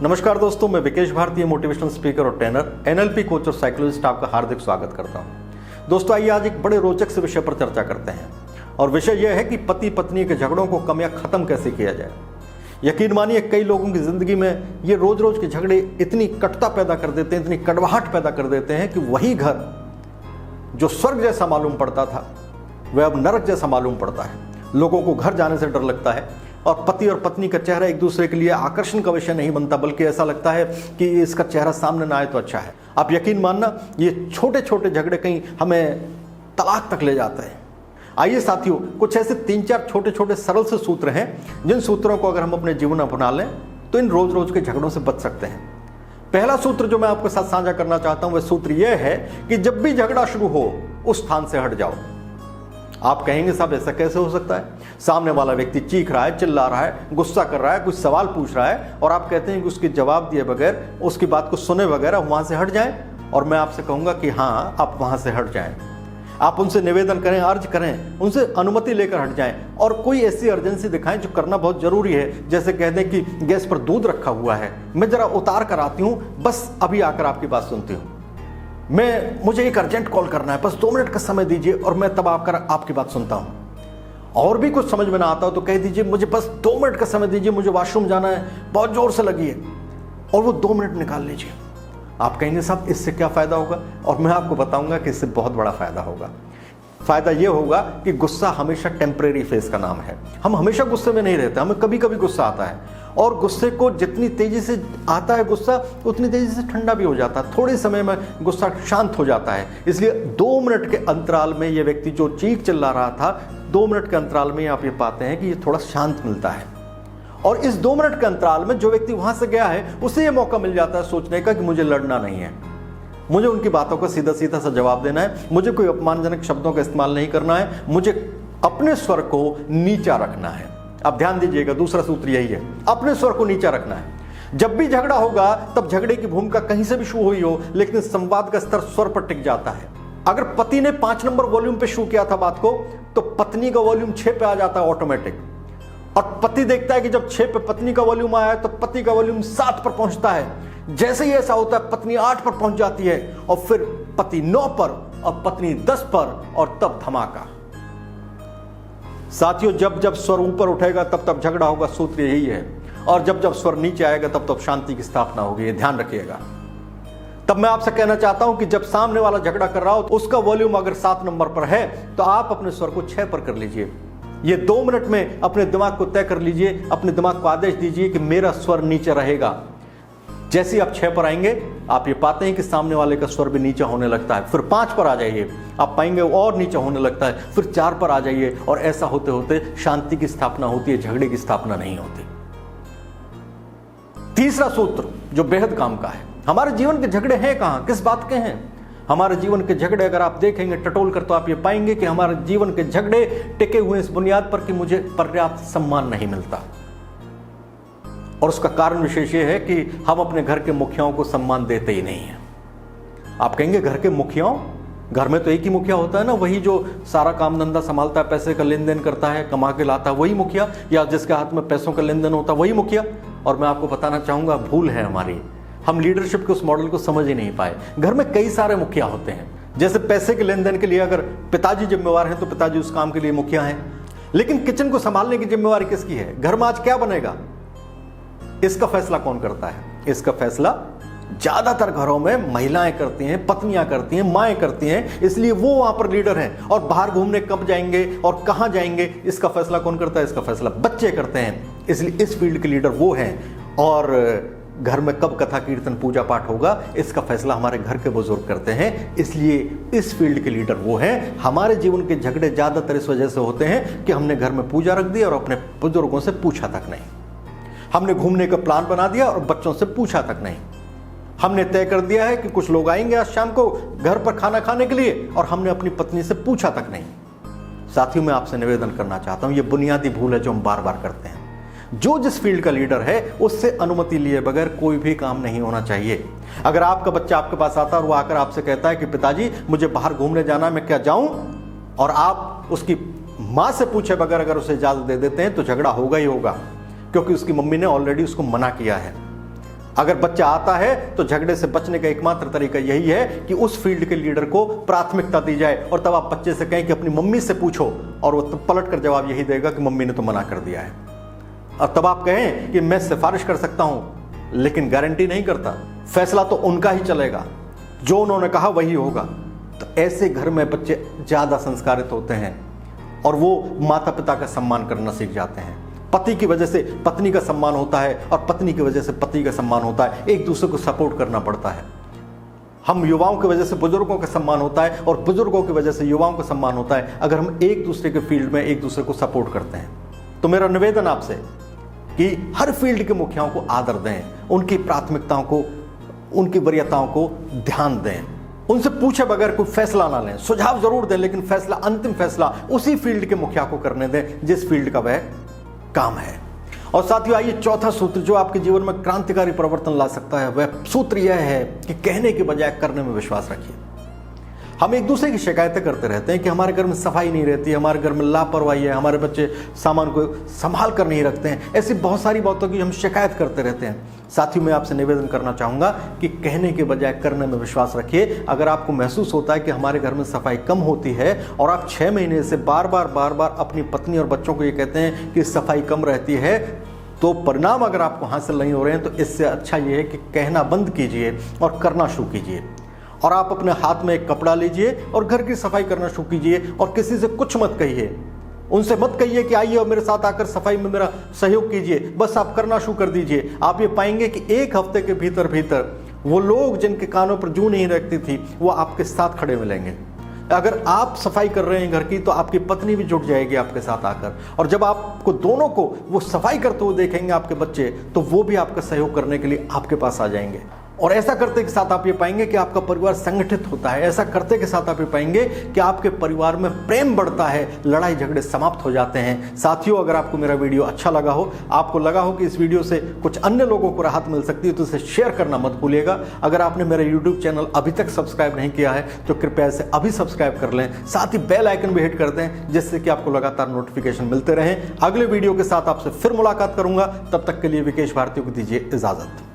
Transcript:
नमस्कार दोस्तों, मैं विकेश भारती, मोटिवेशनल स्पीकर और ट्रेनर, एनएलपी कोच और साइकोलॉजिस्ट आपका हार्दिक स्वागत करता हूं। दोस्तों आइए आज एक बड़े रोचक से विषय पर चर्चा करते हैं और विषय यह है कि पति पत्नी के झगड़ों को कम या खत्म कैसे किया जाए। यकीन मानिए कई लोगों की जिंदगी में ये रोज रोज के झगड़े इतनी कटुता पैदा कर देते हैं, इतनी कड़वाहट पैदा कर देते हैं कि वही घर जो स्वर्ग जैसा मालूम पड़ता था वह अब नरक जैसा मालूम पड़ता है। लोगों को घर जाने से डर लगता है और पति और पत्नी का चेहरा एक दूसरे के लिए आकर्षण का विषय नहीं बनता, बल्कि ऐसा लगता है कि इसका चेहरा सामने ना आए तो अच्छा है। आप यकीन मानना, ये छोटे छोटे झगड़े कहीं हमें तलाक तक ले जाते हैं। आइए साथियों, कुछ ऐसे 3-4 छोटे छोटे सरल से सूत्र हैं जिन सूत्रों को अगर हम अपने जीवन में अपना लें तो इन रोज रोज के झगड़ों से बच सकते हैं। पहला सूत्र जो मैं आपके साथ साझा करना चाहता हूं वह सूत्र यह है कि जब भी झगड़ा शुरू हो उस स्थान से हट जाओ। आप कहेंगे साहब ऐसा कैसे हो सकता है? सामने वाला व्यक्ति चीख रहा है, चिल्ला रहा है, गुस्सा कर रहा है, कुछ सवाल पूछ रहा है और आप कहते हैं कि उसके जवाब दिए बगैर, उसकी बात को सुने बगैर वहां से हट जाएं। और मैं आपसे कहूंगा कि हाँ, आप वहां से हट जाएं। आप उनसे निवेदन करें, अर्ज करें, उनसे अनुमति लेकर हट जाएं और कोई ऐसी अर्जेंसी दिखाएं जो करना बहुत जरूरी है। जैसे कह दें कि गैस पर दूध रखा हुआ है, मैं जरा उतार कर आती हूं, बस अभी आकर आपकी बात सुनती हूं। मुझे एक अर्जेंट कॉल करना है, बस 2 मिनट का समय दीजिए और मैं तब आकर आपकी बात सुनता हूं। और भी कुछ समझ में ना आता हो तो कह दीजिए मुझे बस 2 मिनट का समय दीजिए, मुझे वॉशरूम जाना है, बहुत जोर से लगी है, और वो 2 मिनट निकाल लीजिए। आप कहेंगे साहब इससे क्या फायदा होगा? और मैं आपको बताऊंगा कि इससे बहुत बड़ा फायदा होगा। फायदा यह होगा कि गुस्सा हमेशा टेम्परेरी फेज का नाम है। हम हमेशा गुस्से में नहीं रहते, हमें कभी कभी गुस्सा आता है और गुस्से को जितनी तेजी से आता है गुस्सा, उतनी तेजी से ठंडा भी हो जाता है। थोड़े समय में गुस्सा शांत हो जाता है। इसलिए 2 मिनट के अंतराल में यह व्यक्ति जो चीख चिल्ला रहा था, 2 मिनट के अंतराल में आप ये पाते हैं कि ये थोड़ा शांत मिलता है। और इस 2 मिनट के अंतराल में जो व्यक्ति वहां से गया है उसे यह मौका मिल जाता है सोचने का कि मुझे लड़ना नहीं है, मुझे उनकी बातों का सीधा सीधा सा जवाब देना है, मुझे कोई अपमानजनक शब्दों का इस्तेमाल नहीं करना है, मुझे अपने स्वर को नीचा रखना है। अब ध्यान दीजिएगा, दूसरा सूत्र यही है, अपने स्वर को नीचा रखना है। जब भी झगड़ा होगा तब झगड़े की भूमिका कहीं से भी शुरू हुई हो, लेकिन संवाद का स्तर स्वर पर टिक जाता है। अगर पति ने 5 नंबर वॉल्यूम पे शुरू किया था बात को, तो पत्नी का वॉल्यूम 6 पे आ जाता है ऑटोमेटिक। और पति देखता है कि जब 6 पे पत्नी का वॉल्यूम आया तो पति का वॉल्यूम 7 पर पहुंचता है। जैसे ही ऐसा होता है पत्नी 8 पर पहुंच जाती है और फिर पति 9 पर और पत्नी 10 पर, और तब धमाका। साथियों, जब जब स्वर ऊपर उठेगा तब तब झगड़ा होगा, सूत्र यही है। और जब जब स्वर नीचे आएगा तब तब शांति की स्थापना होगी, ये ध्यान रखिएगा। तब मैं आपसे कहना चाहता हूं कि जब सामने वाला झगड़ा कर रहा हो तो उसका वॉल्यूम अगर 7 नंबर पर है तो आप अपने स्वर को 6 पर कर लीजिए। ये 2 मिनट में अपने दिमाग को तय कर लीजिए, अपने दिमाग को आदेश दीजिए कि मेरा स्वर नीचे रहेगा। जैसे ही आप 6 पर आएंगे आप ये पाते हैं कि सामने वाले का स्वर भी नीचा होने लगता है। फिर 5 पर आ जाइए, आप पाएंगे और नीचा होने लगता है। फिर 4 पर आ जाइए और ऐसा होते होते शांति की स्थापना होती है, झगड़े की स्थापना नहीं होती। तीसरा सूत्र जो बेहद काम का है, हमारे जीवन के झगड़े हैं कहां, किस बात के हैं? हमारे जीवन के झगड़े अगर आप देखेंगे टटोल कर तो आप ये पाएंगे कि हमारे जीवन के झगड़े टिके हुए इस बुनियाद पर कि मुझे पर्याप्त सम्मान नहीं मिलता। और उसका कारण विशेष ये है कि हम अपने घर के मुखियाओं को सम्मान देते ही नहीं हैं। आप कहेंगे घर के मुखियाओं, घर में तो एक ही मुखिया होता है ना, वही जो सारा काम धंधा संभालता है, पैसे का लेन देन करता है, कमा के लाता है, वही मुखिया, या जिसके हाथ में पैसों का लेन देन होता है वही मुखिया। और मैं आपको बताना चाहूंगा, भूल है हमारी, हम लीडरशिप के उस मॉडल को समझ ही नहीं पाए। घर में कई सारे मुखिया होते हैं। जैसे पैसे के लेन देन के लिए अगर पिताजी जिम्मेवार हैं तो पिताजी उस काम के लिए मुखिया हैं, लेकिन किचन को संभालने की जिम्मेवारी किसकी है? घर में आज क्या बनेगा, इसका फैसला कौन करता है? इसका फैसला ज्यादातर घरों में महिलाएं करती हैं, पत्नियां करती हैं, माएं करती हैं, इसलिए वो वहां पर लीडर हैं। और बाहर घूमने कब जाएंगे और कहां जाएंगे इसका फैसला कौन करता है? इसका फैसला बच्चे करते हैं। इसलिए इस फील्ड के लीडर वो हैं। और घर में कब कथा कीर्तन पूजा पाठ होगा इसका फैसला हमारे घर के बुजुर्ग करते हैं। इसलिए इस फील्ड के लीडर वो हैं। हमारे जीवन के झगड़े ज्यादातर इस वजह से होते हैं कि हमने घर में पूजा रख दी और अपने बुजुर्गों से पूछा तक नहीं। हमने घूमने का प्लान बना दिया और बच्चों से पूछा तक नहीं। हमने तय कर दिया है कि कुछ लोग आएंगे आज शाम को घर पर खाना खाने के लिए, और हमने अपनी पत्नी से पूछा तक नहीं। साथियों, मैं आपसे निवेदन करना चाहता हूं, यह बुनियादी भूल है जो हम बार बार करते हैं। जो जिस फील्ड का लीडर है उससे अनुमति लिए बगैर कोई भी काम नहीं होना चाहिए। अगर आपका बच्चा आपके पास आता है और वो आकर आपसे कहता है कि पिताजी मुझे बाहर घूमने जाना है, मैं क्या जाऊं, और आप उसकी मां से पूछे बगैर अगर उसे इजाजत दे देते हैं तो झगड़ा होगा ही होगा, क्योंकि उसकी मम्मी ने ऑलरेडी उसको मना किया है। अगर बच्चा आता है तो झगड़े से बचने का एकमात्र तरीका यही है कि उस फील्ड के लीडर को प्राथमिकता दी जाए, और तब आप बच्चे से कहें कि अपनी मम्मी से पूछो, और वो तब पलट कर जवाब यही देगा कि मम्मी ने तो मना कर दिया है। और तब आप कहें कि मैं सिफारिश कर सकता हूं लेकिन गारंटी नहीं करता, फैसला तो उनका ही चलेगा, जो उन्होंने कहा वही होगा। तो ऐसे घर में बच्चे ज्यादा संस्कारित होते हैं और वो माता पिता का सम्मान करना सीख जाते हैं। पति की वजह से पत्नी का सम्मान होता है और पत्नी की वजह से पति का सम्मान होता है। एक दूसरे को सपोर्ट करना पड़ता है। हम युवाओं की वजह से बुजुर्गों का सम्मान होता है और बुजुर्गों की वजह से युवाओं का सम्मान होता है, अगर हम एक दूसरे के फील्ड में एक दूसरे को सपोर्ट करते हैं। तो मेरा निवेदन आपसे कि हर फील्ड के मुखियाओं को आदर दें, उनकी प्राथमिकताओं को, उनकी वरीयताओं को ध्यान दें, उनसे पूछे बगैर कोई फैसला ना लें। सुझाव जरूर दें लेकिन फैसला, अंतिम फैसला उसी फील्ड के मुखिया को करने दें जिस फील्ड का वह काम है। और साथियों, आइए चौथा सूत्र जो आपके जीवन में क्रांतिकारी परिवर्तन ला सकता है, वह सूत्र यह है कि कहने के बजाय करने में विश्वास रखिए। हम एक दूसरे की शिकायतें करते रहते हैं कि हमारे घर में सफाई नहीं रहती, हमारे घर में लापरवाही है, हमारे बच्चे सामान को संभाल कर नहीं रखते हैं। ऐसी बहुत सारी बातों की हम शिकायत करते रहते हैं। साथियों, मैं आपसे निवेदन करना चाहूँगा कि कहने के बजाय करने में विश्वास रखिए। अगर आपको महसूस होता है कि हमारे घर में सफाई कम होती है और आप 6 महीने से बार बार अपनी पत्नी और बच्चों को ये कहते हैं कि सफाई कम रहती है, तो परिणाम अगर आपको हासिल नहीं हो रहे हैं, तो इससे अच्छा ये है कि कहना बंद कीजिए और करना शुरू कीजिए। और आप अपने हाथ में एक कपड़ा लीजिए और घर की सफाई करना शुरू कीजिए और किसी से कुछ मत कहिए। उनसे मत कहिए कि आइए और मेरे साथ आकर सफाई में मेरा सहयोग कीजिए, बस आप करना शुरू कर दीजिए। आप ये पाएंगे कि 1 हफ्ते के भीतर भीतर वो लोग जिनके कानों पर जूं नहीं रखती थी वो आपके साथ खड़े मिलेंगे। अगर आप सफाई कर रहे हैं घर की, तो आपकी पत्नी भी जुट जाएगी आपके साथ आकर, और जब आपको दोनों को वो सफाई करते हुए देखेंगे आपके बच्चे, तो वो भी आपका सहयोग करने के लिए आपके पास आ जाएंगे। और ऐसा करते के साथ आप ये पाएंगे कि आपका परिवार संगठित होता है। ऐसा करते के साथ आप ये पाएंगे कि आपके परिवार में प्रेम बढ़ता है, लड़ाई झगड़े समाप्त हो जाते हैं। साथियों, अगर आपको मेरा वीडियो अच्छा लगा हो, आपको लगा हो कि इस वीडियो से कुछ अन्य लोगों को राहत मिल सकती है, तो इसे शेयर करना मत भूलिएगा। अगर आपने मेरा YouTube चैनल अभी तक सब्सक्राइब नहीं किया है तो कृपया इसे अभी सब्सक्राइब कर लें, साथ ही बेल आइकन भी हिट कर दें, जिससे कि आपको लगातार नोटिफिकेशन मिलते रहें। अगले वीडियो के साथ आपसे फिर मुलाकात करूंगा, तब तक के लिए विकेश भारती को दीजिए इजाजत।